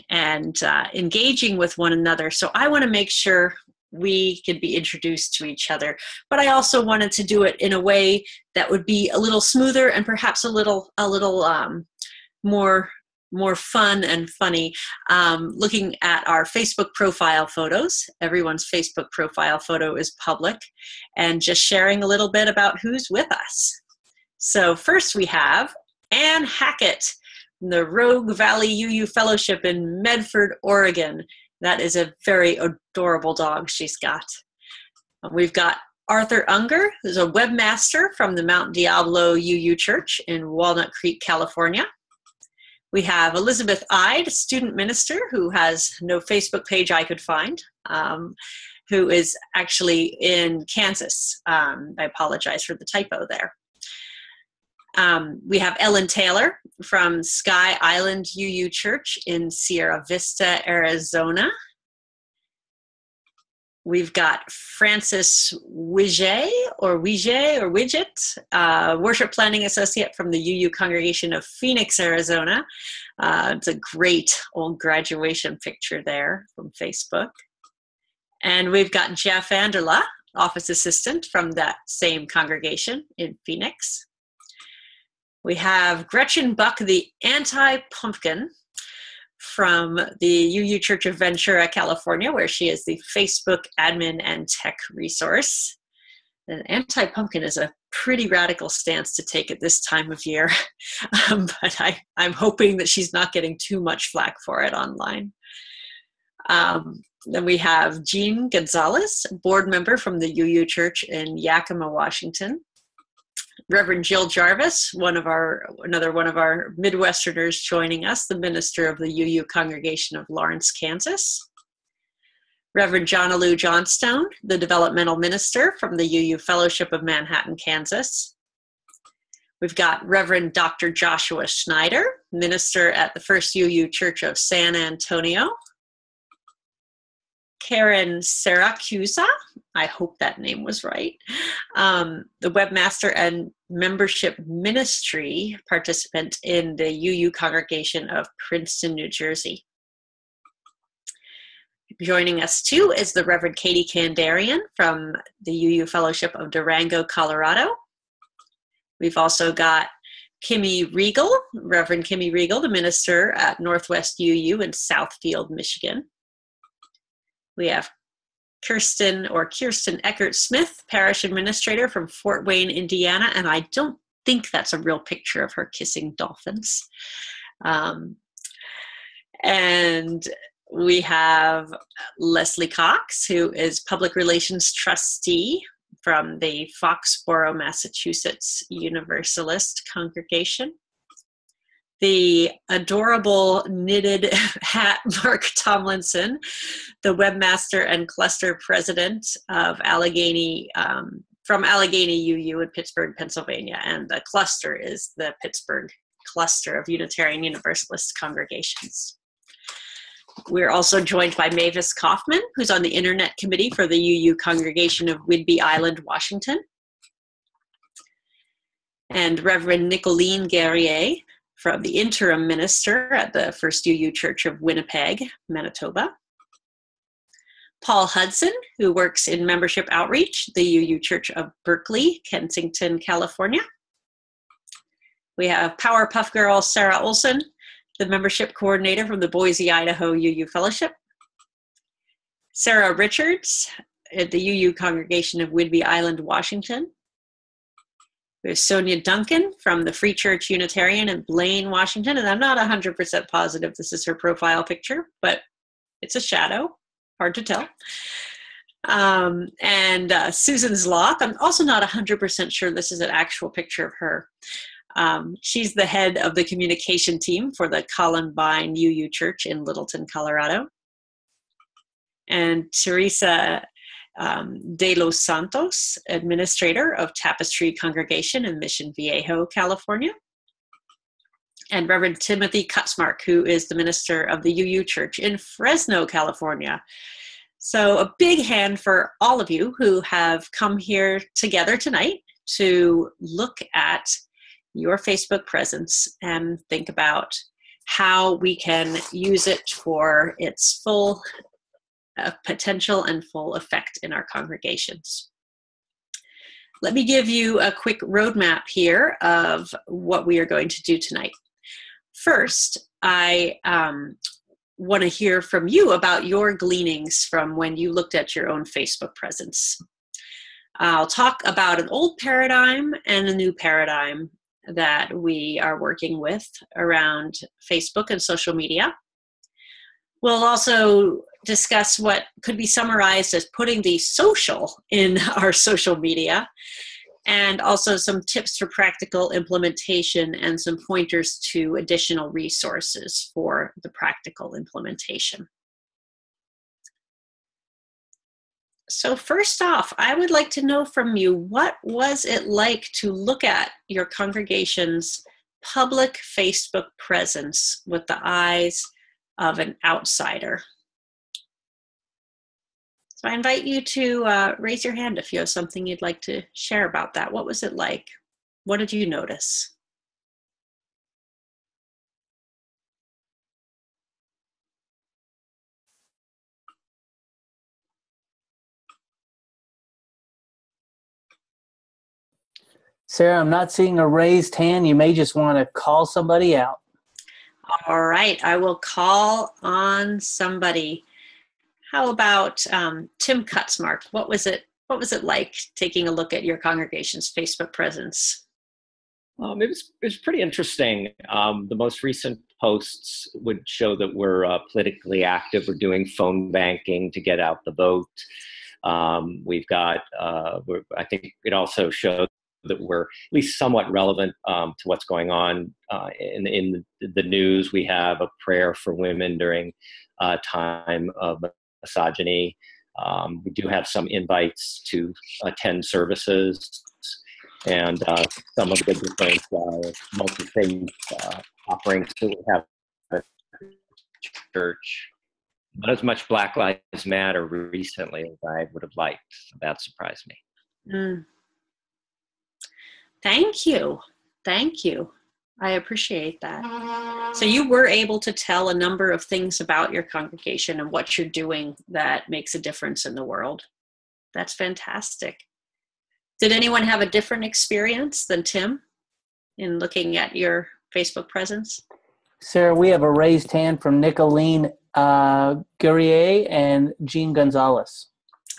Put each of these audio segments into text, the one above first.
and engaging with one another. So I want to make sure we could be introduced to each other, but I also wanted to do it in a way that would be a little smoother and perhaps a little more fun and funny. Looking at our Facebook profile photos, everyone's Facebook profile photo is public, and just sharing a little bit about who's with us. So first we have Ann Hackett, the Rogue Valley UU Fellowship in Medford, Oregon. That is a very adorable dog she's got. We've got Arthur Unger, who's a webmaster from the Mount Diablo UU Church in Walnut Creek, California. We have Elizabeth Ide, student minister, who has no Facebook page I could find, who is actually in Kansas. I apologize for the typo there. We have Ellen Taylor from Sky Island UU Church in Sierra Vista, Arizona. We've got Francis Widget, Worship Planning Associate from the UU Congregation of Phoenix, Arizona. It's a great old graduation picture there from Facebook. And we've got Jeff Anderla, Office Assistant from that same congregation in Phoenix. We have Gretchen Buck, the Anti-Pumpkin, from the UU Church of Ventura, California, where she is the Facebook admin and tech resource. An anti-pumpkin is a pretty radical stance to take at this time of year, but I'm hoping that she's not getting too much flack for it online. Then we have Jean Gonzalez, board member from the UU Church in Yakima, Washington. Reverend Jill Jarvis, another one of our Midwesterners joining us, the minister of the UU Congregation of Lawrence, Kansas. Reverend Johnalou Johnstone, the developmental minister from the UU Fellowship of Manhattan, Kansas. We've got Reverend Dr. Joshua Schneider, minister at the First UU Church of San Antonio. Karen Siracusa, I hope that name was right, the webmaster and membership ministry participant in the UU Congregation of Princeton, New Jersey. Joining us too is the Reverend Katie Kandarian from the UU Fellowship of Durango, Colorado. We've also got Kimmy Regal, Reverend Kimmy Regal, the minister at Northwest UU in Southfield, Michigan. We have Kirsten Eckert Smith, parish administrator from Fort Wayne, Indiana, and I don't think that's a real picture of her kissing dolphins. And we have Leslie Cox, who is public relations trustee from the Foxborough, Massachusetts Universalist congregation. The adorable knitted hat Mark Tomlinson, the webmaster and cluster president of Allegheny, from Allegheny UU in Pittsburgh, Pennsylvania, and the cluster is the Pittsburgh cluster of Unitarian Universalist congregations. We're also joined by Mavis Kaufman, who's on the Internet Committee for the UU Congregation of Whidbey Island, Washington, and Reverend Nicolene Guerrier, from the interim minister at the First UU Church of Winnipeg, Manitoba. Paul Hudson, who works in membership outreach, the UU Church of Berkeley, Kensington, California. We have Powerpuff Girl Sarah Olson, the membership coordinator from the Boise, Idaho UU Fellowship. Sarah Richards at the UU Congregation of Whidbey Island, Washington. There's Sonia Duncan from the Free Church Unitarian in Blaine, Washington, and I'm not 100% positive this is her profile picture, but it's a shadow, hard to tell. And Susan Zloth, I'm also not 100% sure this is an actual picture of her. She's the head of the communication team for the Columbine UU Church in Littleton, Colorado. And Teresa De Los Santos, administrator of Tapestry Congregation in Mission Viejo, California. And Reverend Timothy Kutzmark, who is the minister of the UU Church in Fresno, California. So a big hand for all of you who have come here together tonight to look at your Facebook presence and think about how we can use it for its full potential and full effect in our congregations. Let me give you a quick roadmap here of what we are going to do tonight. First, I want to hear from you about your gleanings from when you looked at your own Facebook presence. I'll talk about an old paradigm and a new paradigm that we are working with around Facebook and social media. We'll also discuss what could be summarized as putting the social in our social media, and also some tips for practical implementation and some pointers to additional resources for the practical implementation. So first off, I would like to know from you, what was it like to look at your congregation's public Facebook presence with the eyes of an outsider? So I invite you to raise your hand if you have something you'd like to share about that. What was it like? What did you notice? Sarah, I'm not seeing a raised hand. You may just want to call somebody out. All right, I will call on somebody. How about Tim Cutsmark? What was it like taking a look at your congregation's Facebook presence? It was pretty interesting. The most recent posts would show that we're politically active. We're doing phone banking to get out the vote. We've got. I think it also showed that we're at least somewhat relevant to what's going on in the news. We have a prayer for women during a time of misogyny. We do have some invites to attend services, and some of the different multi-faith offerings that we have at church. Not as much Black Lives Matter recently as I would have liked. That surprised me. Mm. Thank you. Thank you. I appreciate that. So you were able to tell a number of things about your congregation and what you're doing that makes a difference in the world. That's fantastic. Did anyone have a different experience than Tim in looking at your Facebook presence? Sarah, we have a raised hand from Nicolene Guerrier and Jean Gonzalez.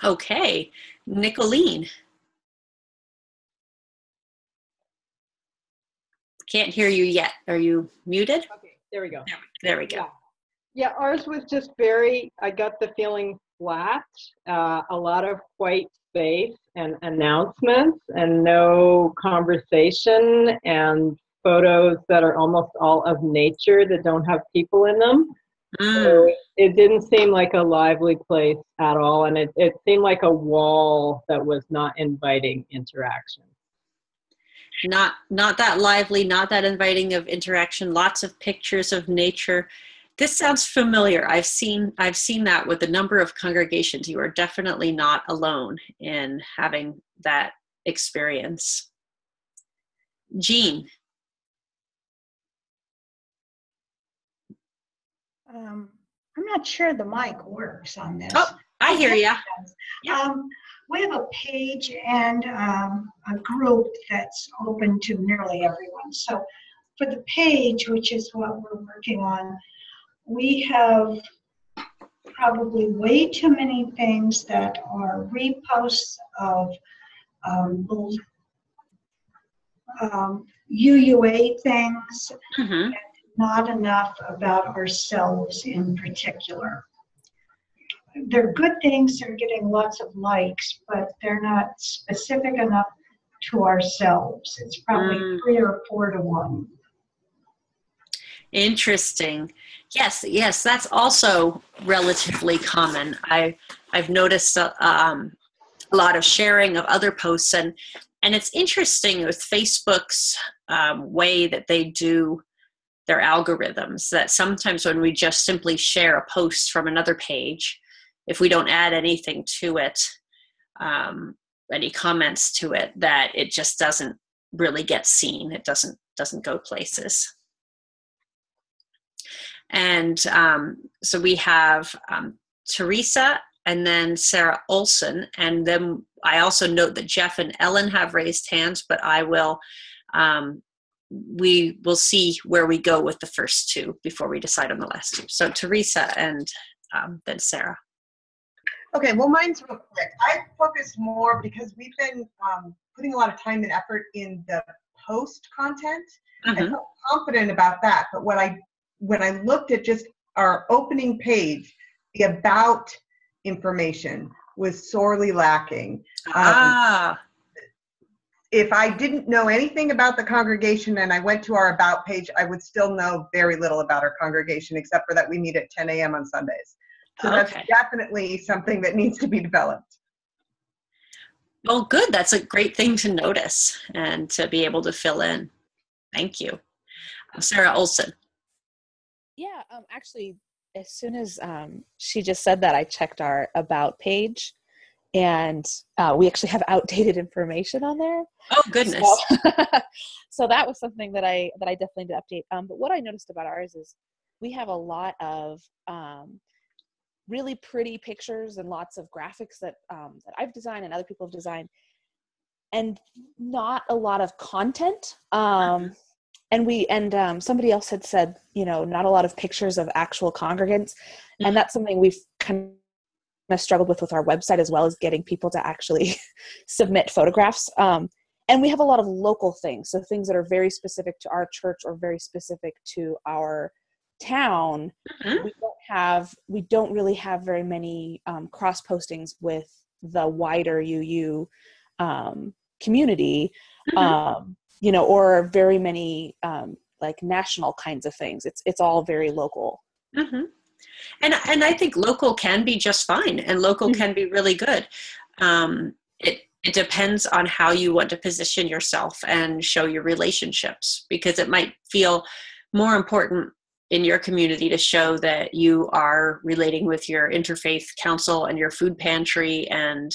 Okay, Nicolene. Can't hear you yet. Are you muted? Okay, there we go. There we go. Yeah, ours was just I got the feeling flat, a lot of white space and announcements and no conversation and photos that are almost all of nature that don't have people in them. So it didn't seem like a lively place at all, and it seemed like a wall that was not inviting interaction. Not that lively, not that inviting of interaction, lots of pictures of nature. This sounds familiar. I've seen that with a number of congregations. You are definitely not alone in having that experience. Jean. I'm not sure the mic works on this. Oh, I hear you. Yeah. We have a page and a group that's open to nearly everyone. So for the page, which is what we're working on, we have probably way too many things that are reposts of UUA things, and not enough about ourselves in particular. They're good things, they're getting lots of likes, but they're not specific enough to ourselves. It's probably 3 or 4 to 1. Interesting. Yes, that's also relatively common. I've noticed a lot of sharing of other posts, and it's interesting with Facebook's way that they do their algorithms, that sometimes when we just simply share a post from another page, if we don't add anything to it, any comments to it, that it just doesn't really get seen. It doesn't go places. And so we have Teresa and then Sarah Olson. And then I also note that Jeff and Ellen have raised hands, but we will see where we go with the first two before we decide on the last two. So Teresa and then Sarah. Okay, well, mine's real quick. I focus more because we've been putting a lot of time and effort in the post content. I felt confident about that, but when I looked at just our opening page, the about information was sorely lacking. If I didn't know anything about the congregation and I went to our about page, I would still know very little about our congregation, except for that we meet at 10 a.m. on Sundays. So that's definitely something that needs to be developed. Well, good. That's a great thing to notice and to be able to fill in. Thank you. Sarah Olson. Yeah, actually, as soon as she just said that, I checked our about page, and we actually have outdated information on there. Oh, goodness. So that was something that I definitely need to update. But what I noticed about ours is we have a lot of really pretty pictures and lots of graphics that I've designed and other people have designed, and not a lot of content. And somebody else had said, not a lot of pictures of actual congregants. And that's something we've kind of struggled with our website, as well as getting people to actually submit photographs. And we have a lot of local things. So things that are very specific to our church or very specific to our town. We don't really have very many cross postings with the wider UU community. Or very many like national kinds of things. It's all very local. And I think local can be just fine, and local can be really good. It depends on how you want to position yourself and show your relationships, because it might feel more important in your community to show that you are relating with your interfaith council and your food pantry and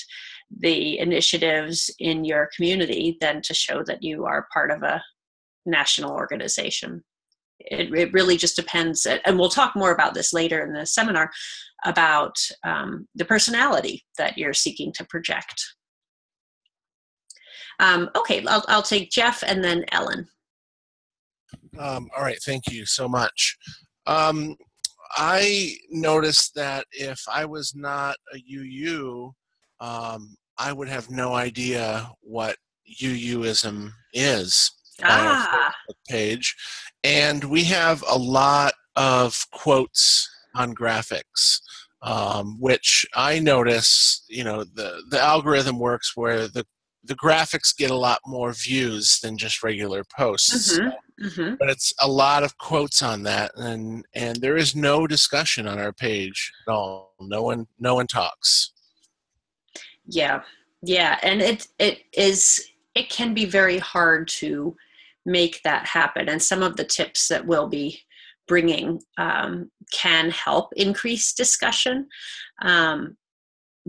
the initiatives in your community than to show that you are part of a national organization. It really just depends. And we'll talk more about this later in the seminar about the personality that you're seeking to project. Okay, I'll take Jeff and then Ellen. All right, thank you so much. I noticed that if I was not a UU, I would have no idea what UUism is on our Facebook page. And we have a lot of quotes on graphics, which I notice, the algorithm works where the graphics get a lot more views than just regular posts. But it's a lot of quotes on that, and there is no discussion on our page at all. No one talks. Yeah, and it can be very hard to make that happen. And some of the tips that we'll be bringing can help increase discussion,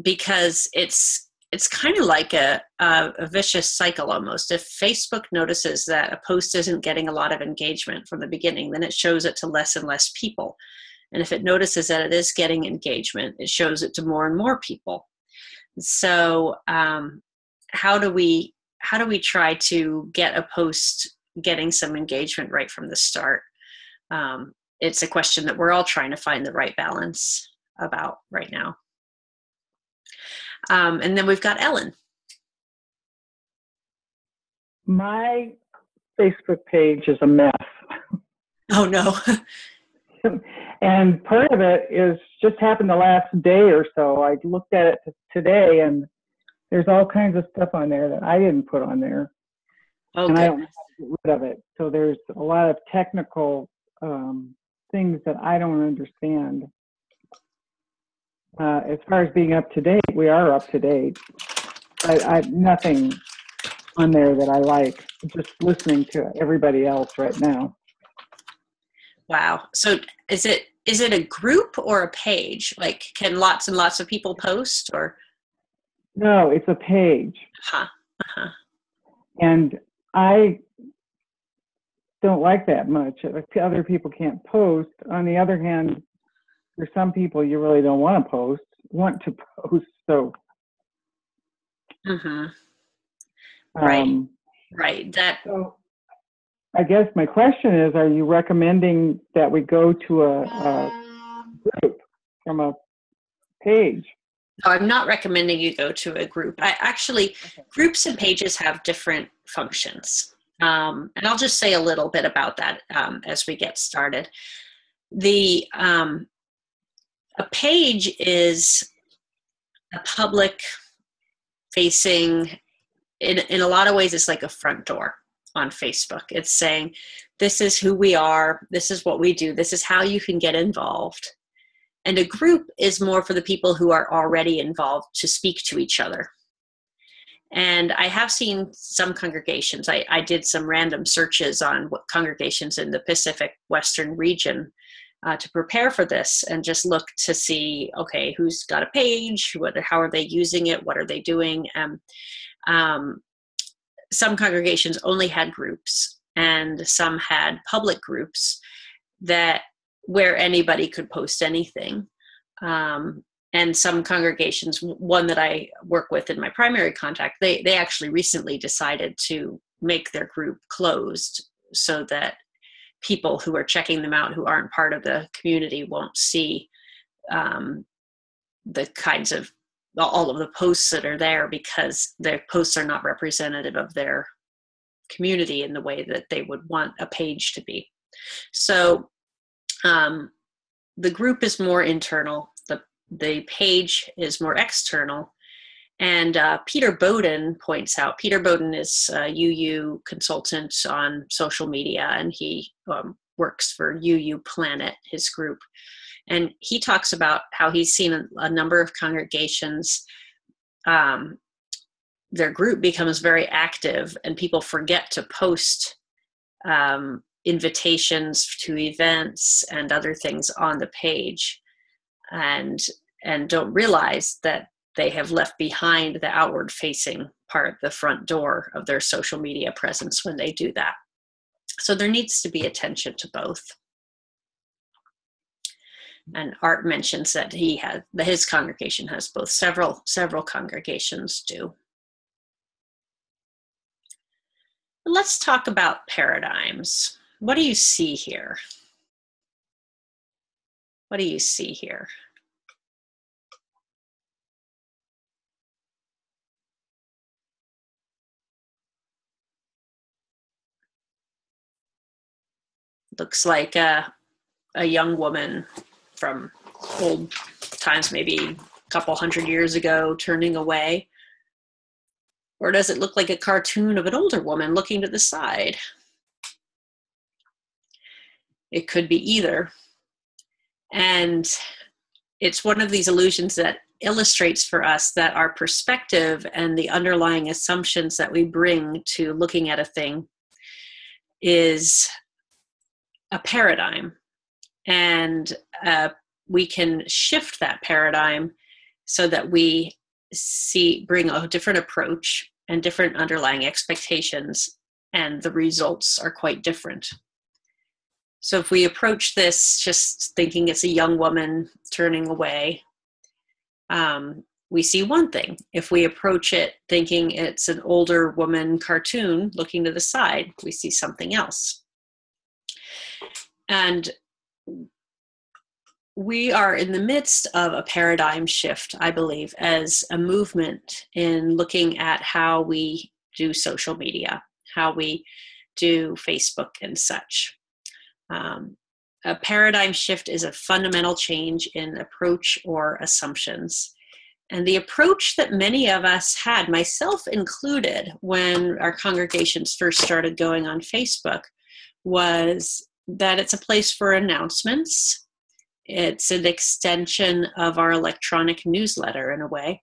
because it's kind of like a vicious cycle almost. If Facebook notices that a post isn't getting a lot of engagement from the beginning, then it shows it to less and less people. And if it notices that it is getting engagement, it shows it to more and more people. So how do we try to get a post getting some engagement right from the start? It's a question that we're all trying to find the right balance about right now. And then we've got Ellen. My Facebook page is a mess. Oh, no. And part of it is just happened the last day or so. I looked at it today, and there's all kinds of stuff on there that I didn't put on there. Oh, and goodness. I don't know how to get rid of it. So there's a lot of technical things that I don't understand. As far as being up to date, we are up to date. I nothing on there that I like. Just listening to everybody else right now. Wow. So is it a group or a page? Like, can lots and lots of people post, or? No, it's a page. Uh-huh. Uh-huh. And I don't like that much. Other people can't post. On the other hand, there's some people you really don't want to post. So Mm-hmm. Right. So I guess my question is, are you recommending that we go to a group from a page? No, I'm not recommending you go to a group. Groups and pages have different functions. And I'll just say a little bit about that as we get started. A page is a public facing, in a lot of ways, it's like a front door on Facebook. It's saying, this is who we are, this is what we do, this is how you can get involved. And a group is more for the people who are already involved to speak to each other. And I have seen some congregations, I did some random searches on what congregations in the Pacific Western region to prepare for this, and just look to see, okay, who's got a page, how are they using it, what are they doing? Some congregations only had groups, and some had public groups where anybody could post anything. And some congregations, one that I work with in my primary contact, they actually recently decided to make their group closed so that people who are checking them out who aren't part of the community won't see the kinds of all of the posts that are there, because their posts are not representative of their community in the way that they would want a page to be. So the group is more internal, the page is more external. And Peter Bowden points out, Peter Bowden is a UU consultant on social media, and he works for UU Planet, his group. And he talks about how he's seen a number of congregations, their group becomes very active and people forget to post invitations to events and other things on the page, and don't realize that they have left behind the outward facing part, the front door of their social media presence when they do that. So there needs to be attention to both. And Art mentions that his congregation has both. Several congregations do. Let's talk about paradigms. What do you see here? What do you see here? Looks like a young woman from old times, maybe a couple hundred years ago, turning away. Or does it look like a cartoon of an older woman looking to the side? It could be either. And it's one of these illusions that illustrates for us that our perspective and the underlying assumptions that we bring to looking at a thing is a paradigm. And we can shift that paradigm so that we bring a different approach and different underlying expectations, and the results are quite different. So if we approach this just thinking it's a young woman turning away, we see one thing. If we approach it thinking it's an older woman cartoon looking to the side, we see something else. And we are in the midst of a paradigm shift, I believe, as a movement in looking at how we do social media, how we do Facebook and such. A paradigm shift is a fundamental change in approach or assumptions. And the approach that many of us had, myself included, when our congregations first started going on Facebook, was that it's a place for announcements. It's an extension of our electronic newsletter in a way,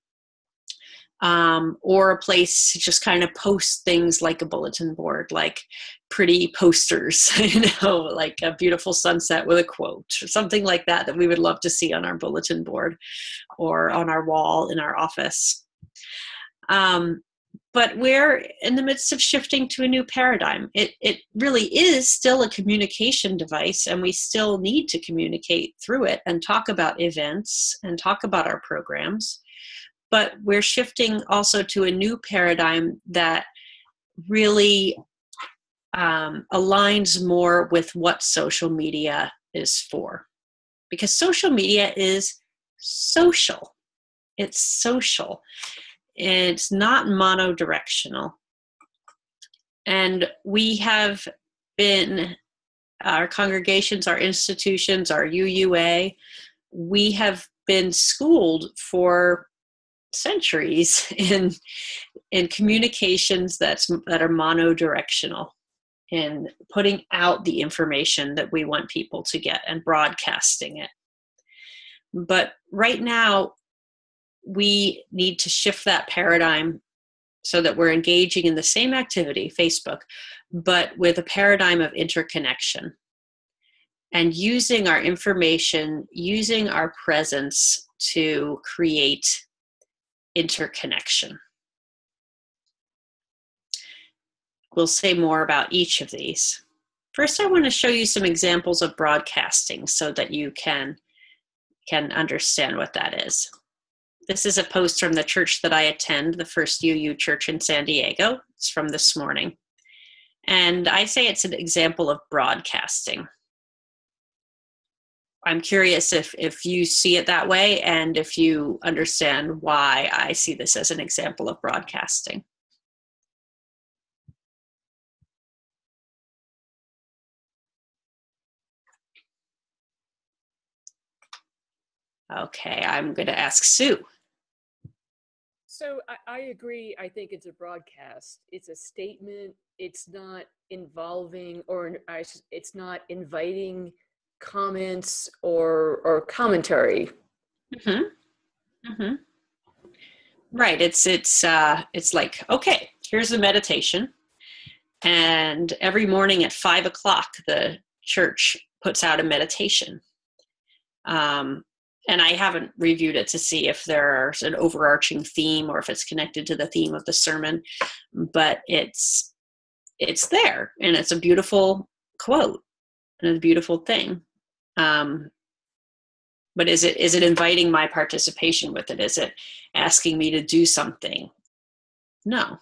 or a place to just kind of post things like a bulletin board, like pretty posters, like a beautiful sunset with a quote or something like that we would love to see on our bulletin board or on our wall in our office. but we're in the midst of shifting to a new paradigm. It really is still a communication device, and we still need to communicate through it and talk about events and talk about our programs. But we're shifting also to a new paradigm that really aligns more with what social media is for. Because social media is social. It's social. It's not monodirectional. And we have been, our congregations, our institutions, our UUA, we have been schooled for centuries in communications that are monodirectional, in putting out the information that we want people to get and broadcasting it. But right now, we need to shift that paradigm so that we're engaging in the same activity, Facebook, but with a paradigm of interconnection and using our information, using our presence to create interconnection. We'll say more about each of these. First, I want to show you some examples of broadcasting so that you can understand what that is. This is a post from the church that I attend, the First UU Church in San Diego. It's from this morning. And I say it's an example of broadcasting. I'm curious if you see it that way and if you understand why I see this as an example of broadcasting. Okay, I'm going to ask Sue. So I agree. I think it's a broadcast. It's a statement. It's not involving, or it's not inviting comments or commentary. Mm-hmm. Mm-hmm. Right. It's like, okay, here's the meditation, and every morning at 5 o'clock, the church puts out a meditation. And I haven't reviewed it to see if there's an overarching theme or if it's connected to the theme of the sermon, but it's there, and it's a beautiful quote and a beautiful thing. But is it inviting my participation with it? Is it asking me to do something? No.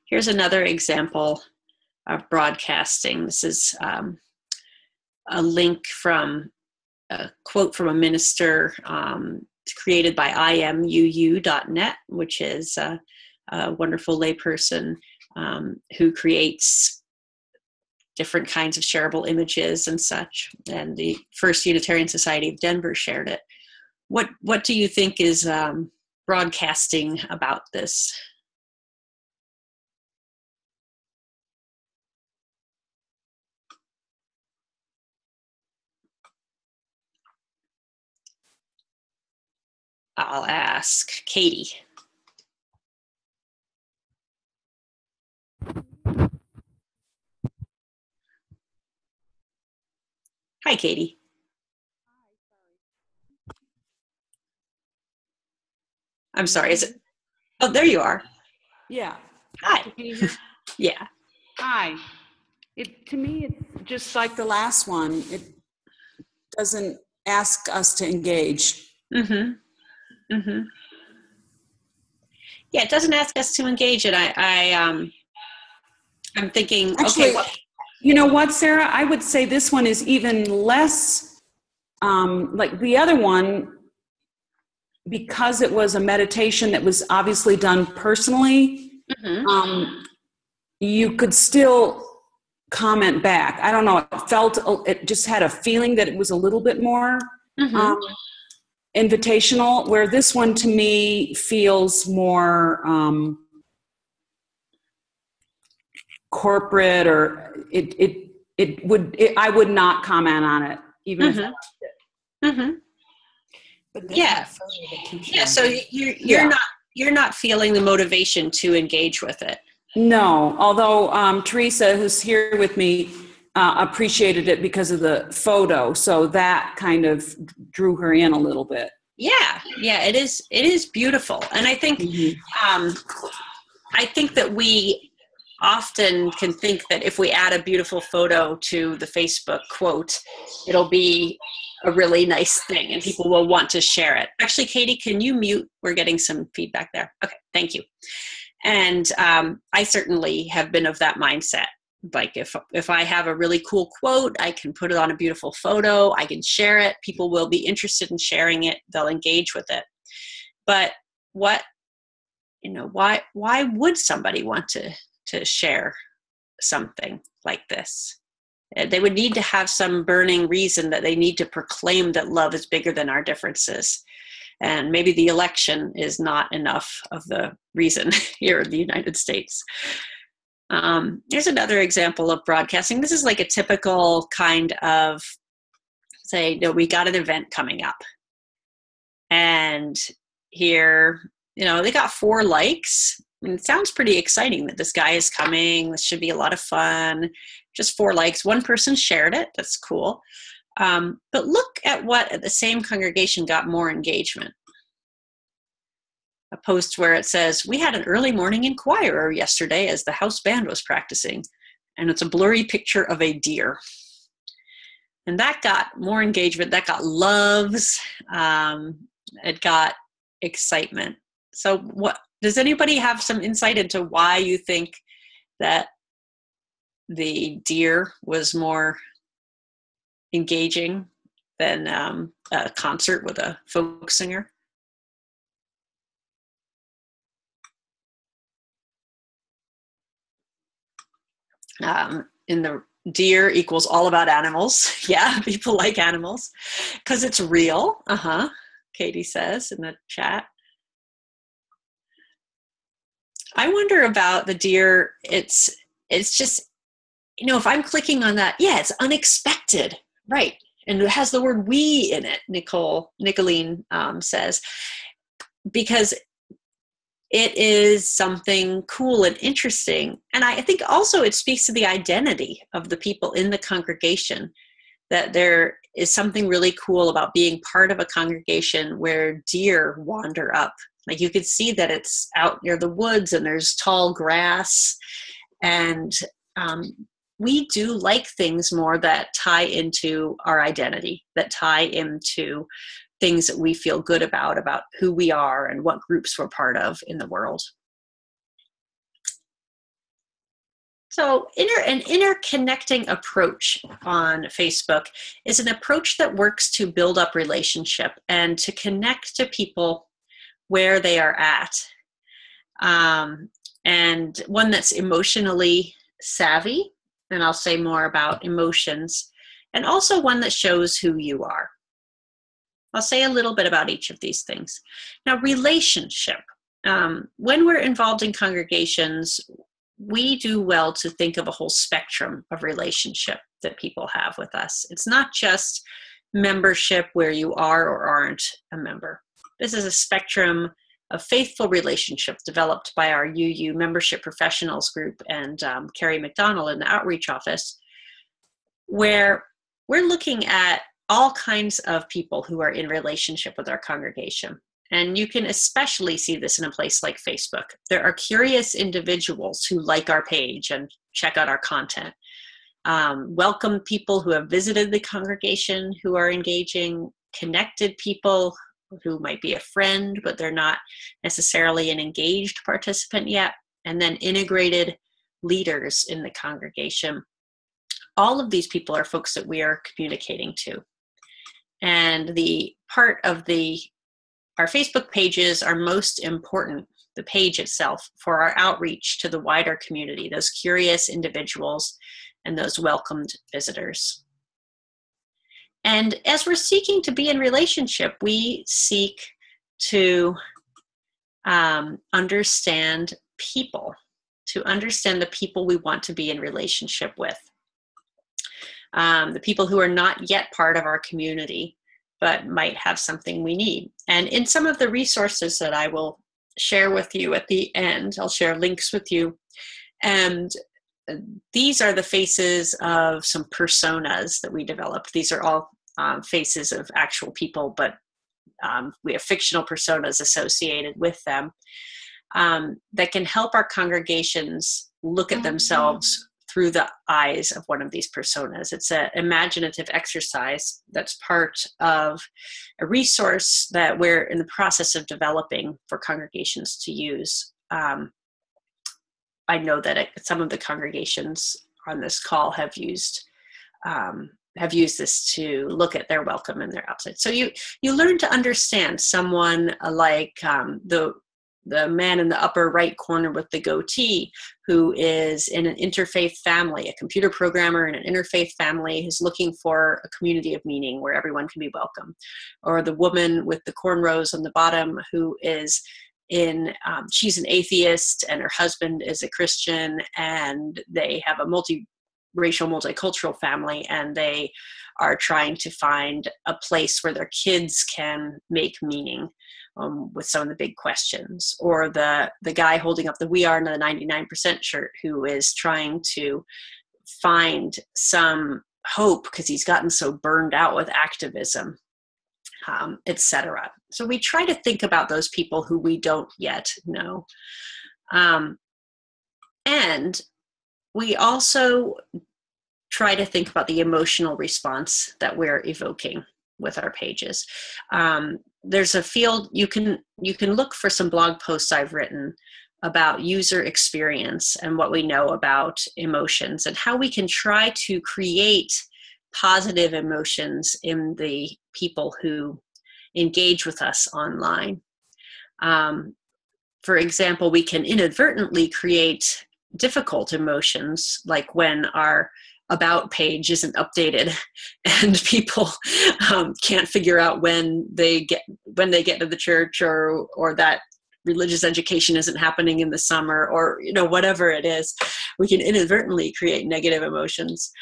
Here's another example of broadcasting. This is a link from a quote from a minister created by imuu.net, which is a wonderful layperson who creates different kinds of shareable images and such. And the First Unitarian Society of Denver shared it. What do you think is broadcasting about this? I'll ask Katie. Hi, Katie. I'm sorry, is it? Oh, there you are. Yeah. Hi. Can you hear? Yeah. Hi. To me, it's just like the last one. It doesn't ask us to engage. Mm-hmm. Mm-hmm. Yeah, it doesn't ask us to engage it. I'm thinking, actually, okay. You know what, Sarah? I would say this one is even less like the other one, because it was a meditation that was obviously done personally. Mm-hmm. You could still comment back. I don't know. It just had a feeling that it was a little bit more invitational, where this one to me feels more corporate, or I would not comment on it, even if I liked it. Mm-hmm. But yeah. So you're not feeling the motivation to engage with it. No, although Teresa, who's here with me, appreciated it because of the photo, so that kind of drew her in a little bit. Yeah, it is beautiful. And I think, I think that we often can think that if we add a beautiful photo to the Facebook quote, it'll be a really nice thing and people will want to share it. Actually, Katie, can you mute? We're getting some feedback there. Okay, thank you. And I certainly have been of that mindset. Like if I have a really cool quote, I can put it on a beautiful photo, I can share it, people will be interested in sharing it, they'll engage with it. But why would somebody want to share something like this? They would need to have some burning reason that they need to proclaim that love is bigger than our differences. And maybe the election is not enough of the reason here in the United States. Here's another example of broadcasting. This is like a typical kind of, say, we got an event coming up. And here, they got 4 likes. I mean, it sounds pretty exciting that this guy is coming. This should be a lot of fun. Just 4 likes. One person shared it. That's cool. But look at what at the same congregation got more engagement. A post where it says, "We had an early morning inquirer yesterday as the house band was practicing." And it's a blurry picture of a deer. And that got more engagement. That got loves. It got excitement. So does anybody have some insight into why you think that the deer was more engaging than a concert with a folk singer? In the deer equals all about animals. Yeah, people like animals because it's real. Katie says in the chat. I wonder about the deer. It's just, if I'm clicking on that, it's unexpected, right? And it has the word "we" in it, Nicolene says, because it is something cool and interesting. And I think also it speaks to the identity of the people in the congregation, that there is something really cool about being part of a congregation where deer wander up. Like you could see that it's out near the woods and there's tall grass. And we do like things more that tie into our identity, that tie into things that we feel good about who we are and what groups we're part of in the world. So an interconnecting approach on Facebook is an approach that works to build up relationship and to connect to people where they are at. And one that's emotionally savvy, and I'll say more about emotions, and also one that shows who you are. I'll say a little bit about each of these things. Now, relationship. When we're involved in congregations, we do well to think of a whole spectrum of relationship that people have with us. It's not just membership where you are or aren't a member. This is a spectrum of faithful relationships developed by our UU membership professionals group and Carrie McDonald in the outreach office, where we're looking at all kinds of people who are in relationship with our congregation. And you can especially see this in a place like Facebook. There are curious individuals who like our page and check out our content. Welcome people who have visited the congregation who are engaging, connected people who might be a friend, but they're not necessarily an engaged participant yet, and then integrated leaders in the congregation. All of these people are folks that we are communicating to. And the part of our Facebook pages are most important, the page itself, for our outreach to the wider community, those curious individuals and those welcomed visitors. And as we're seeking to be in relationship, we seek to understand people, to understand the people we want to be in relationship with. The people who are not yet part of our community, but might have something we need. And in some of the resources that I will share with you at the end, I'll share links with you. And these are the faces of some personas that we developed. These are all faces of actual people, but we have fictional personas associated with them, that can help our congregations look at themselves through the eyes of one of these personas. It's an imaginative exercise that's part of a resource that we're in the process of developing for congregations to use. I know that some of the congregations on this call have used this to look at their welcome and their outside. So you learn to understand someone like the man in the upper right corner with the goatee, who is in an interfaith family, a computer programmer in an interfaith family who's looking for a community of meaning where everyone can be welcome. Or the woman with the cornrows on the bottom who is she's an atheist and her husband is a Christian, and they have a multiracial, multicultural family, and they are trying to find a place where their kids can make meaning with some of the big questions. Or the guy holding up the "We Are the 99% shirt, who is trying to find some hope because he's gotten so burned out with activism, etc. So we try to think about those people who we don't yet know. And we also try to think about the emotional response that we're evoking with our pages. There's a field you can look for some blog posts I've written about user experience and what we know about emotions and how we can try to create positive emotions in the people who engage with us online. For example, we can inadvertently create difficult emotions, like when our about page isn't updated and people can't figure out when they get to the church, or that religious education isn't happening in the summer, or whatever it is. We can inadvertently create negative emotions,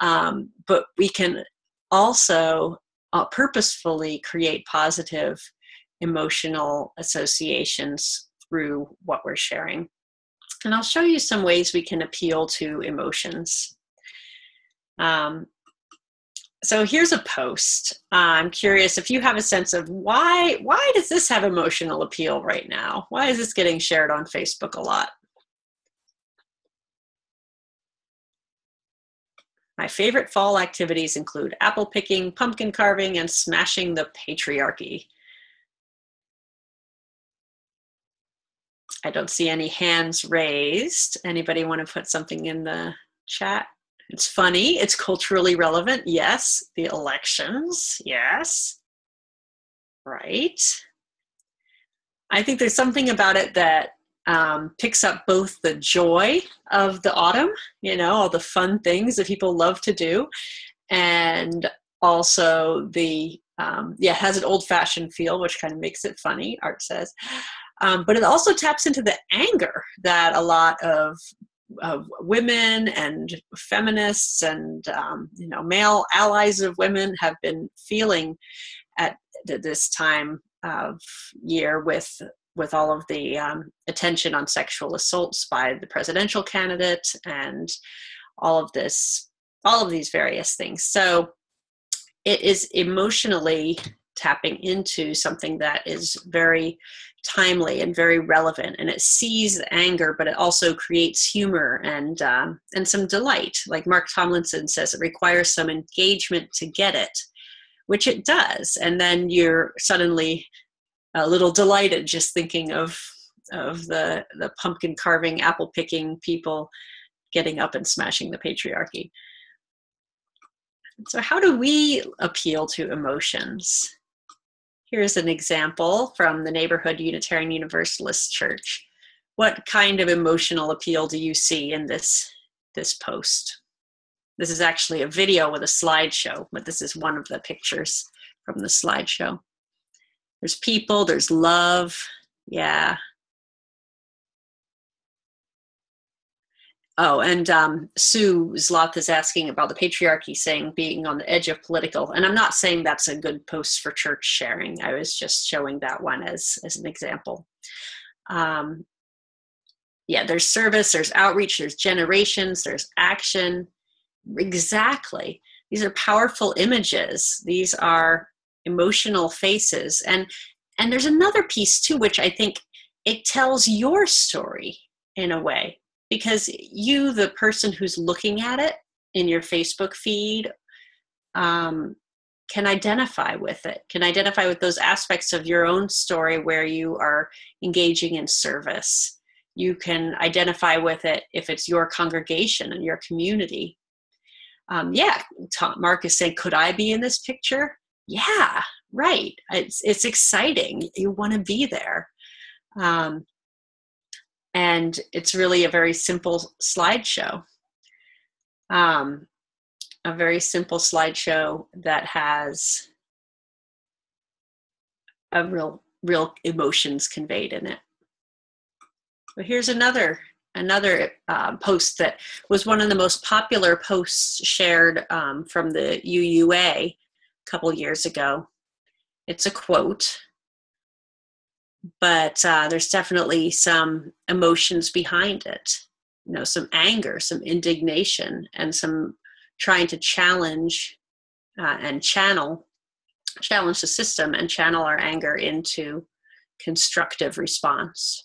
but we can also purposefully create positive emotional associations through what we're sharing. And I'll show you some ways we can appeal to emotions. So here's a post. I'm curious if you have a sense of why does this have emotional appeal right now? Why is this getting shared on Facebook a lot? My favorite fall activities include apple picking, pumpkin carving, and smashing the patriarchy. I don't see any hands raised. Anybody want to put something in the chat? It's funny. It's culturally relevant. Yes. The elections. Yes. Right. I think there's something about it that picks up both the joy of the autumn, all the fun things that people love to do, and also the, has an old-fashioned feel, which kind of makes it funny, Art says. But it also taps into the anger that a lot of women and feminists and male allies of women have been feeling at this time of year with all of the attention on sexual assaults by the presidential candidate and all of these various things. So it is emotionally tapping into something that is very timely and very relevant, and it sees anger, but it also creates humor and some delight. Like Mark Tomlinson says, it requires some engagement to get it, which it does. And then you're suddenly a little delighted just thinking of the pumpkin carving, apple picking people getting up and smashing the patriarchy. So how do we appeal to emotions? Here's an example from the Neighborhood Unitarian Universalist Church. What kind of emotional appeal do you see in this post? This is actually a video with a slideshow, but this is one of the pictures from the slideshow. There's people, there's love, yeah. Oh, and Sue Zloth is asking about the patriarchy, saying being on the edge of political. And I'm not saying that's a good post for church sharing. I was just showing that one as an example. There's service, there's outreach, there's generations, there's action. Exactly. These are powerful images. These are emotional faces. And there's another piece too, which I think it tells your story in a way, because you, the person who's looking at it in your Facebook feed, can identify with it, can identify with those aspects of your own story where you are engaging in service. You can identify with it if it's your congregation and your community. Mark is saying, could I be in this picture? Yeah, right. It's exciting. You want to be there. And it's really a very simple slideshow. A very simple slideshow that has a real emotions conveyed in it. But here's another post that was one of the most popular posts shared from the UUA a couple years ago. It's a quote, but there's definitely some emotions behind it. You know, some anger, some indignation, and some trying to challenge and challenge the system and channel our anger into constructive response.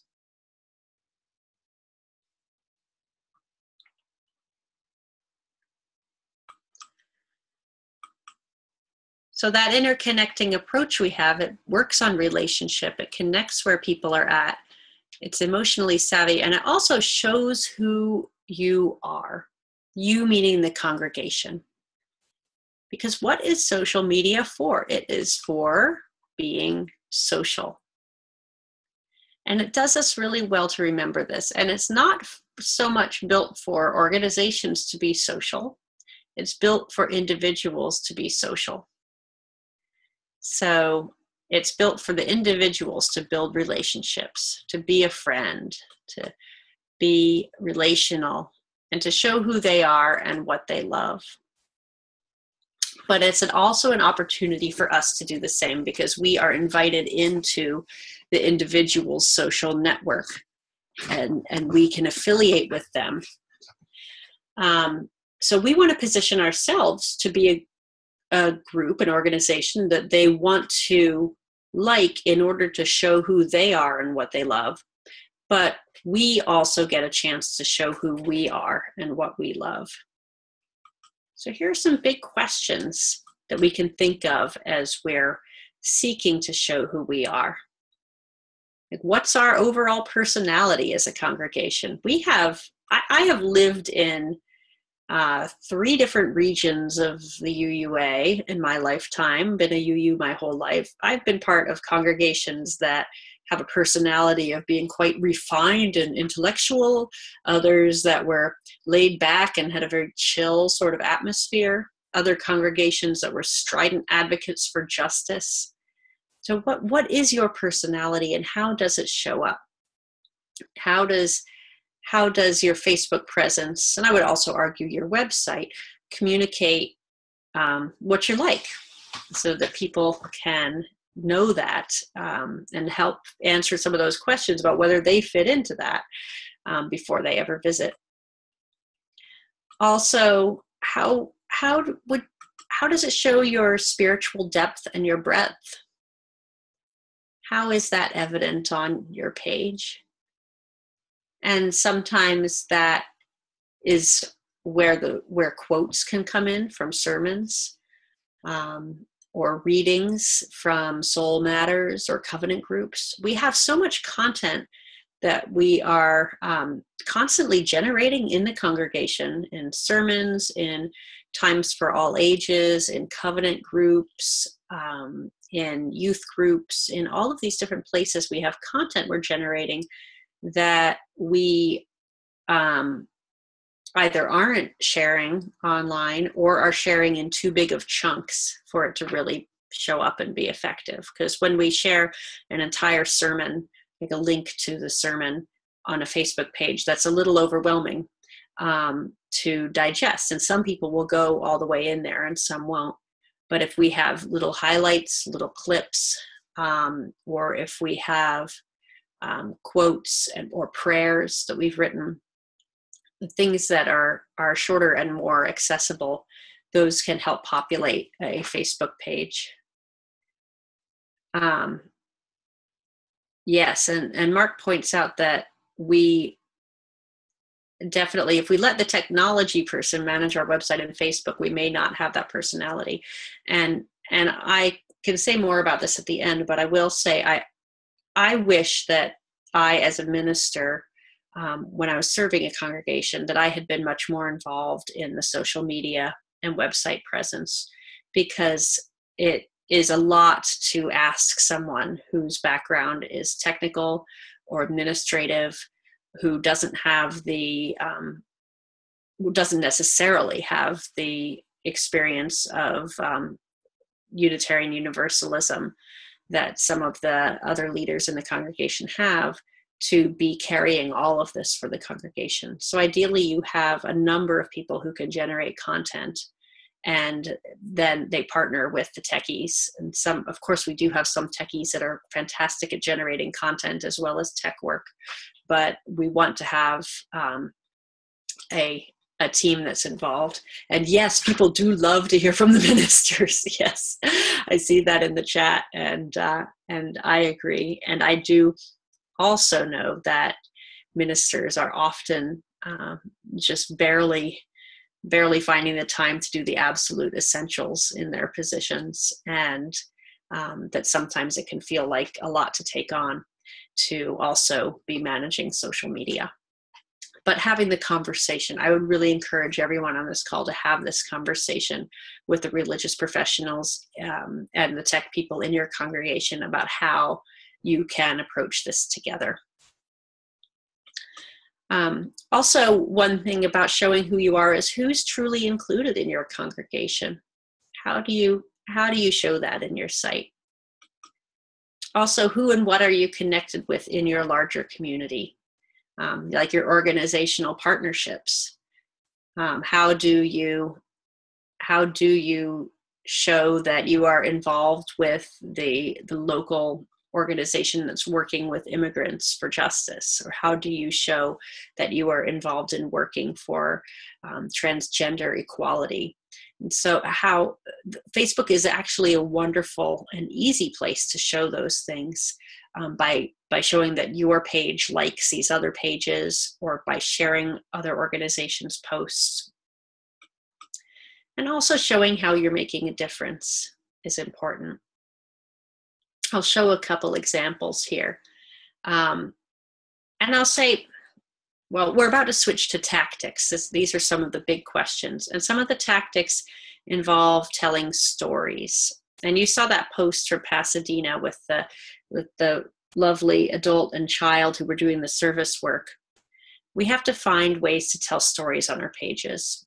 So that interconnecting approach we have, it works on relationship. It connects where people are at. It's emotionally savvy, and it also shows who you are. You meaning the congregation. Because what is social media for? It is for being social. And it does us really well to remember this. And it's not so much built for organizations to be social. It's built for individuals to be social. So it's built for the individuals to build relationships, to be a friend, to be relational, and to show who they are and what they love. But it's also an opportunity for us to do the same, because we are invited into the individual's social network, and we can affiliate with them. So we want to position ourselves to be a group, an organization that they want to like in order to show who they are and what they love. But we also get a chance to show who we are and what we love. So here are some big questions that we can think of as we're seeking to show who we are. Like, what's our overall personality as a congregation? I have lived in 3 different regions of the UUA in my lifetime, been a UU my whole life. I've been part of congregations that have a personality of being quite refined and intellectual, others that were laid back and had a very chill sort of atmosphere, other congregations that were strident advocates for justice. So what is your personality, and how does it show up? How does your Facebook presence, and I would also argue your website, communicate what you're like, so that people can know that and help answer some of those questions about whether they fit into that before they ever visit. Also, how does it show your spiritual depth and your breadth? How is that evident on your page? And sometimes that is where quotes can come in from sermons, or readings from Soul Matters or covenant groups. We have so much content that we are constantly generating in the congregation, in sermons, in times for all ages, in covenant groups, in youth groups, in all of these different places. We have content we're generating that we either aren't sharing online or are sharing in too big of chunks for it to really show up and be effective. Because when we share an entire sermon, like a link to the sermon on a Facebook page, that's a little overwhelming to digest. And some people will go all the way in there and some won't. But if we have little highlights, little clips, or if we have quotes or prayers that we've written, things that are shorter and more accessible, those can help populate a Facebook page. Yes, and Mark points out that we definitely, if we let the technology person manage our website and Facebook, we may not have that personality. And I can say more about this at the end, but I will say I wish that I, as a minister, when I was serving a congregation, that I had been much more involved in the social media and website presence, because it is a lot to ask someone whose background is technical or administrative, who doesn't have the who doesn't necessarily have the experience of Unitarian Universalism that some of the other leaders in the congregation have, to be carrying all of this for the congregation. So ideally you have a number of people who can generate content, and then they partner with the techies. And some, of course, we do have some techies that are fantastic at generating content as well as tech work, but we want to have a team that's involved. And yes, people do love to hear from the ministers. Yes, I see that in the chat, and I agree. And I do also know that ministers are often just barely finding the time to do the absolute essentials in their positions, and that sometimes it can feel like a lot to take on to also be managing social media. But having the conversation, I would really encourage everyone on this call to have this conversation with the religious professionals and the tech people in your congregation about how you can approach this together. Also, one thing about showing who you are is who's truly included in your congregation. How do you show that in your site? Also, who and what are you connected with in your larger community? Like your organizational partnerships. How do you show that you are involved with the local organization that's working with immigrants for justice? Or how do you show that you are involved in working for transgender equality? And so how Facebook is actually a wonderful and easy place to show those things, by showing that your page likes these other pages, or by sharing other organizations' posts. And also showing how you're making a difference is important. I'll show a couple examples here. And I'll say, well, we're about to switch to tactics. These are some of the big questions. And some of the tactics involve telling stories. And you saw that post from Pasadena with the lovely adult and child who were doing the service work. We have to find ways to tell stories on our pages.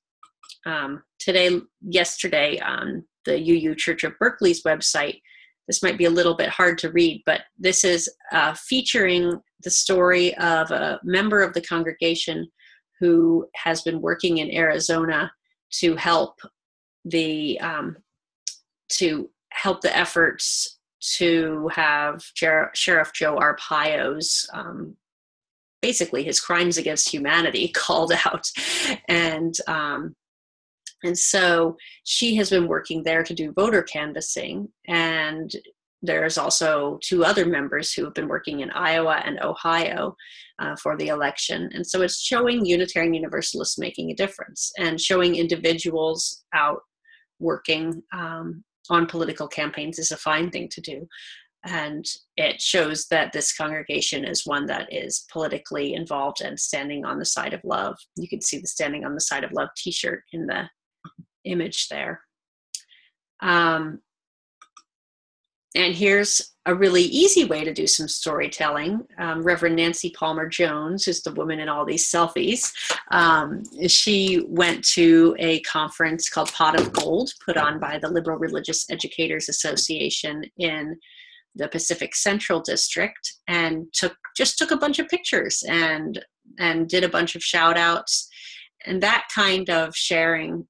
Yesterday on the UU Church of Berkeley's website, this might be a little bit hard to read, but this is featuring the story of a member of the congregation who has been working in Arizona to help the efforts to have Sheriff Joe Arpaio's basically his crimes against humanity called out, and so she has been working there to do voter canvassing. And there's also 2 other members who have been working in Iowa and Ohio for the election. And so it's showing Unitarian Universalists making a difference, and showing individuals out working on political campaigns is a fine thing to do. And it shows that this congregation is one that is politically involved and standing on the side of love. You can see the Standing on the Side of Love t-shirt in the image there. And here's a really easy way to do some storytelling. Reverend Nancy Palmer Jones, who's the woman in all these selfies, she went to a conference called Pot of Gold, put on by the Liberal Religious Educators Association in the Pacific Central District, and took a bunch of pictures and did a bunch of shout outs. And that kind of sharing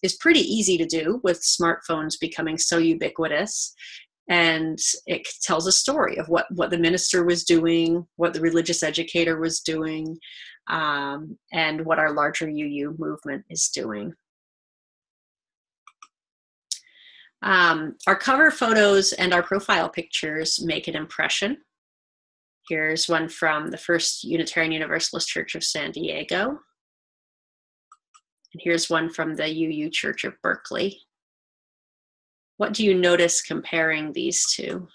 is pretty easy to do with smartphones becoming so ubiquitous. And it tells a story of what the minister was doing, what the religious educator was doing, and what our larger UU movement is doing. Our cover photos and our profile pictures make an impression. Here's one from the First Unitarian Universalist Church of San Diego. And here's one from the UU Church of Berkeley. What do you notice comparing these two?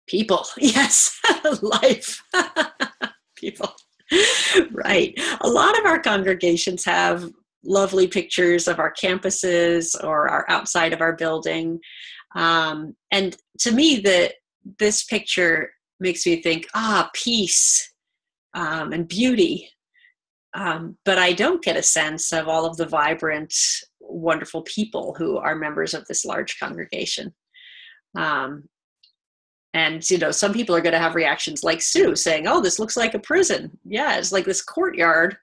People, yes, life, people, right. A lot of our congregations have lovely pictures of our campuses or our outside of our building. And to me, this picture makes me think, peace and beauty. But I don't get a sense of all of the vibrant, wonderful people who are members of this large congregation. And, some people are going to have reactions like Sue saying, oh, this looks like a prison. Yeah, it's like this courtyard.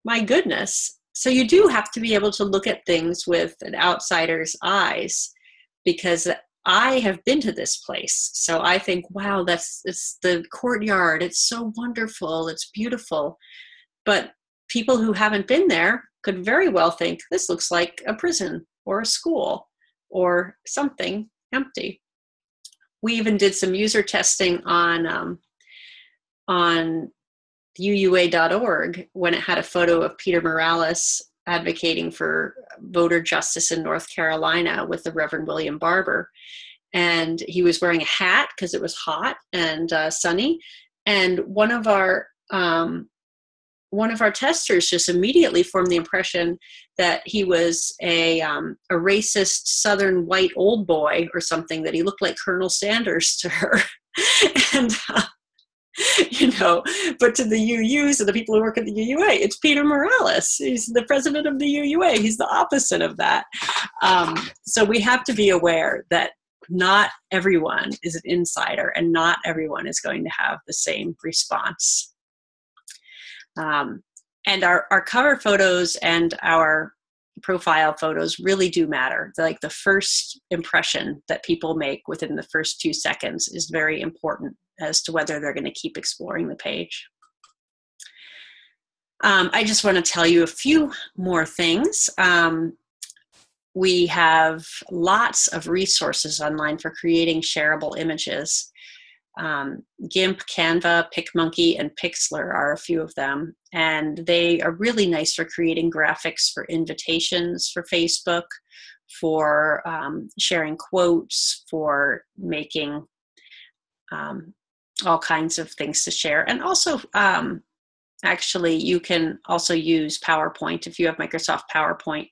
My goodness. So you do have to be able to look at things with an outsider's eyes, because I have been to this place. So I think, wow, it's the courtyard. It's so wonderful. It's beautiful. But people who haven't been there could very well think this looks like a prison or a school or something empty. We even did some user testing on UUA.org when it had a photo of Peter Morales advocating for voter justice in North Carolina with the Reverend William Barber. And he was wearing a hat because it was hot and sunny. And one of our testers just immediately formed the impression that he was a racist Southern white old boy or something, that he looked like Colonel Sanders to her. And, but to the UUs and the people who work at the UUA, it's Peter Morales. He's the president of the UUA. He's the opposite of that. So we have to be aware that not everyone is an insider and not everyone is going to have the same response. And our cover photos and our profile photos really do matter. Like the first impression that people make within the first 2 seconds is very important as to whether they're going to keep exploring the page. I just want to tell you a few more things. We have lots of resources online for creating shareable images. GIMP, Canva, PicMonkey, and Pixlr are a few of them. And they are really nice for creating graphics for invitations for Facebook, for sharing quotes, for making all kinds of things to share. And also, actually, you can also use PowerPoint if you have Microsoft PowerPoint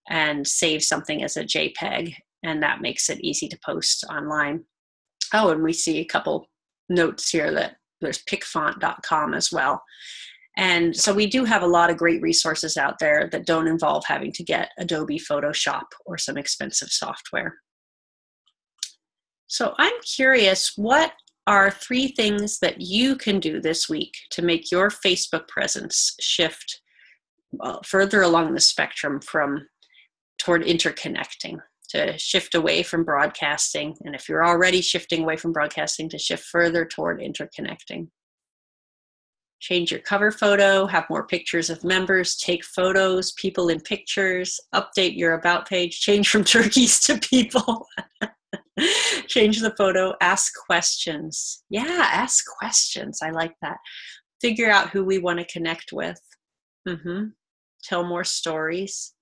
and save something as a JPEG, and that makes it easy to post online. Oh, and we see a couple notes here that there's picfont.com as well. And so we do have a lot of great resources out there that don't involve having to get Adobe Photoshop or some expensive software. So I'm curious, what are 3 things that you can do this week to make your Facebook presence shift further along the spectrum toward interconnecting, to shift away from broadcasting, and if you're already shifting away from broadcasting, to shift further toward interconnecting? Change your cover photo, have more pictures of members, take photos, people in pictures, update your about page, change from turkeys to people. Change the photo, ask questions. Yeah, ask questions. I like that. Figure out who we want to connect with. Tell more stories.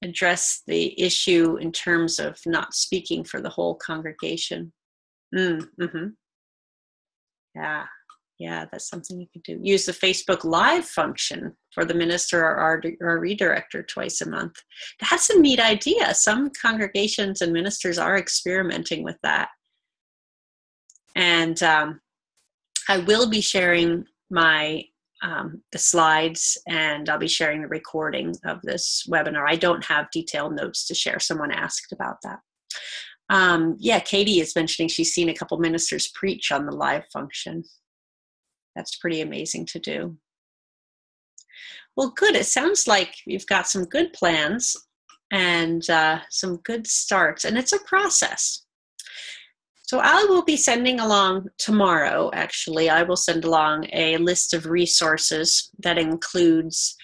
Address the issue in terms of not speaking for the whole congregation. Yeah, that's something you could do. Use the Facebook Live function for the minister or our redirector twice a month. That's a neat idea. Some congregations and ministers are experimenting with that. And I will be sharing the slides, and I'll be sharing the recording of this webinar. I don't have detailed notes to share. Someone asked about that. Katie is mentioning she's seen a couple ministers preach on the live function. That's pretty amazing to do. Well, good. It sounds like you've got some good plans and some good starts, and it's a process. So I will be sending along tomorrow, actually, I will send along a list of resources that includes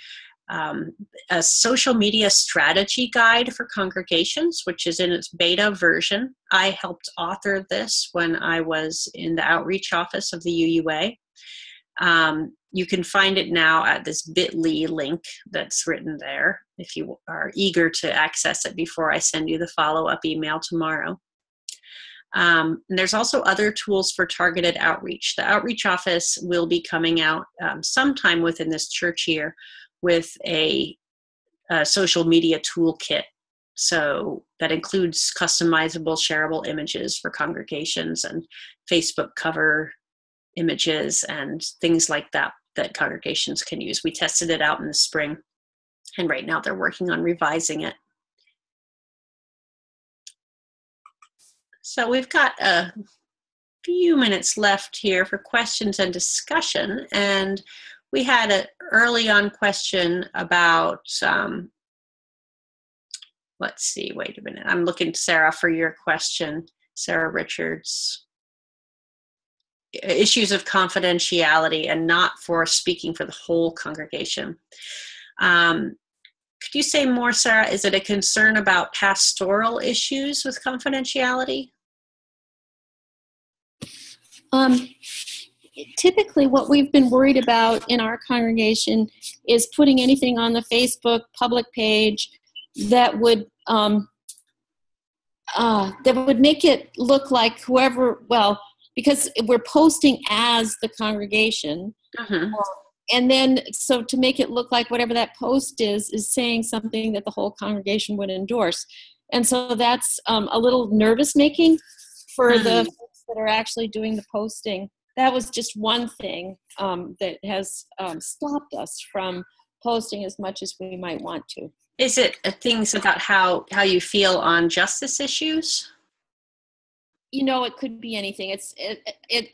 a social media strategy guide for congregations, which is in its beta version. I helped author this when I was in the outreach office of the UUA. You can find it now at this bit.ly link that's written there if you are eager to access it before I send you the follow-up email tomorrow. And there's also other tools for targeted outreach. The outreach office will be coming out sometime within this church year with a social media toolkit. So that includes customizable, shareable images for congregations and Facebook cover images and things like that that congregations can use. We tested it out in the spring, and right now they're working on revising it. So we've got a few minutes left here for questions and discussion, and we had an early on question about, let's see, wait a minute. I'm looking, Sarah, for your question, Sarah Richards. Issues of confidentiality and not for speaking for the whole congregation. Could you say more, Sarah? Is it a concern about pastoral issues with confidentiality? Typically what we've been worried about in our congregation is putting anything on the Facebook public page that would make it look like whoever, well, because we're posting as the congregation. And then, so to make it look like whatever that post is saying something that the whole congregation would endorse. And so that's a little nervous making for the folks that are actually doing the posting. That was just one thing that has stopped us from posting as much as we might want to. Is it things about how you feel on justice issues? You know, it could be anything. It's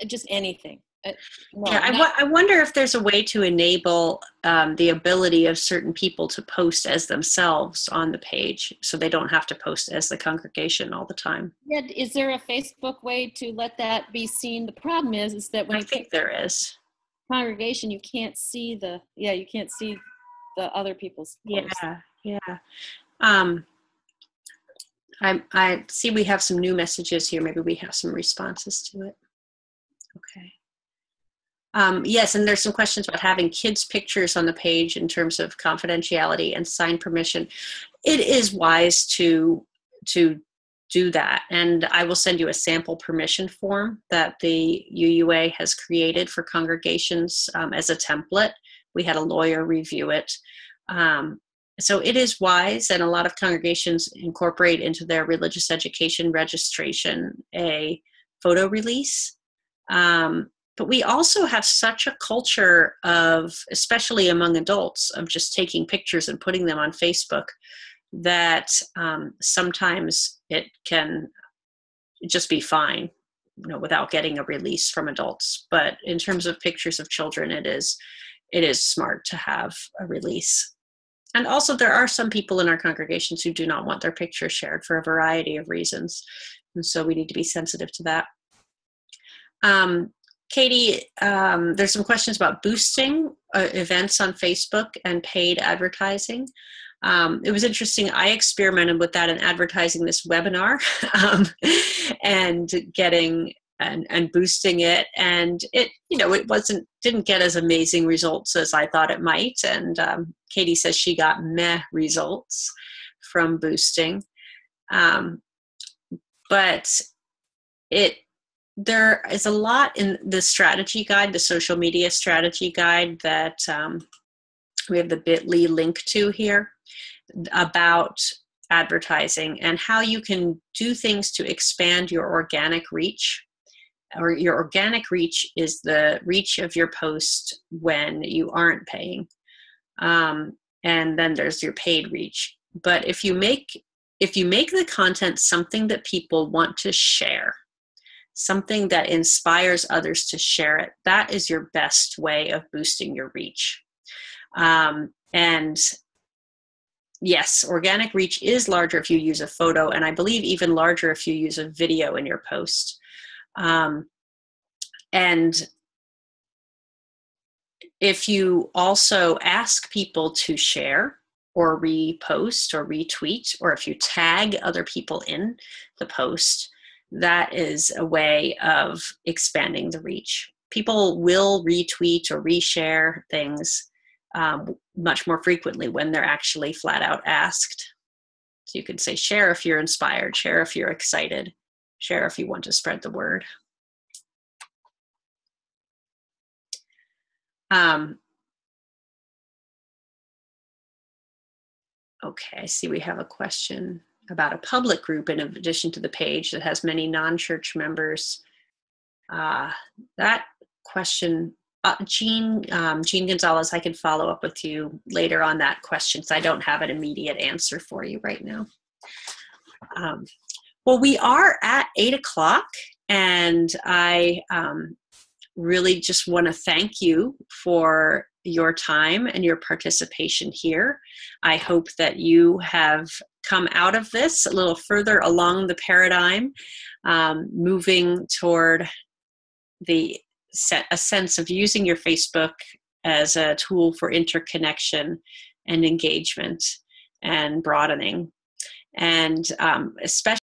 just anything. I wonder if there's a way to enable the ability of certain people to post as themselves on the page, so they don't have to post as the congregation all the time. Yeah, is there a Facebook way to let that be seen? The problem is that when I think there is congregation, you can't see the other people's posts. Yeah. I see we have some new messages here. Maybe we have some responses to it. Okay. Yes, and there's some questions about having kids' pictures on the page in terms of confidentiality and sign permission. It is wise to do that, and I will send you a sample permission form that the UUA has created for congregations as a template. We had a lawyer review it. So it is wise, and a lot of congregations incorporate into their religious education registration a photo release. But we also have such a culture of, especially among adults, of just taking pictures and putting them on Facebook that sometimes it can just be fine, without getting a release from adults. But in terms of pictures of children, it is smart to have a release. And also there are some people in our congregations who do not want their picture shared for a variety of reasons. And so we need to be sensitive to that. Katie, there's some questions about boosting events on Facebook and paid advertising. It was interesting. I experimented with that in advertising this webinar and getting and boosting it, and it didn't get as amazing results as I thought it might. And Katie says she got meh results from boosting, but there is a lot in the strategy guide, the social media strategy guide that we have the bit.ly link to here about advertising and how you can do things to expand your organic reach. Or your organic reach is the reach of your post when you aren't paying. And then there's your paid reach. But if you make the content something that people want to share, something that inspires others to share it, that is your best way of boosting your reach. And yes, organic reach is larger if you use a photo, and I believe even larger if you use a video in your post. And if you also ask people to share or repost or retweet, or if you tag other people in the post, that is a way of expanding the reach. People will retweet or reshare things much more frequently when they're actually flat out asked. So you can say share if you're inspired, share if you're excited, share if you want to spread the word. Okay, I see we have a question about a public group in addition to the page that has many non-church members. That question, Jean Gonzalez, I can follow up with you later on that question, so I don't have an immediate answer for you right now. Well, we are at 8 o'clock, and I really just want to thank you for your time and your participation here. I hope that you have come out of this a little further along the paradigm, moving toward a sense of using your Facebook as a tool for interconnection and engagement and broadening. And especially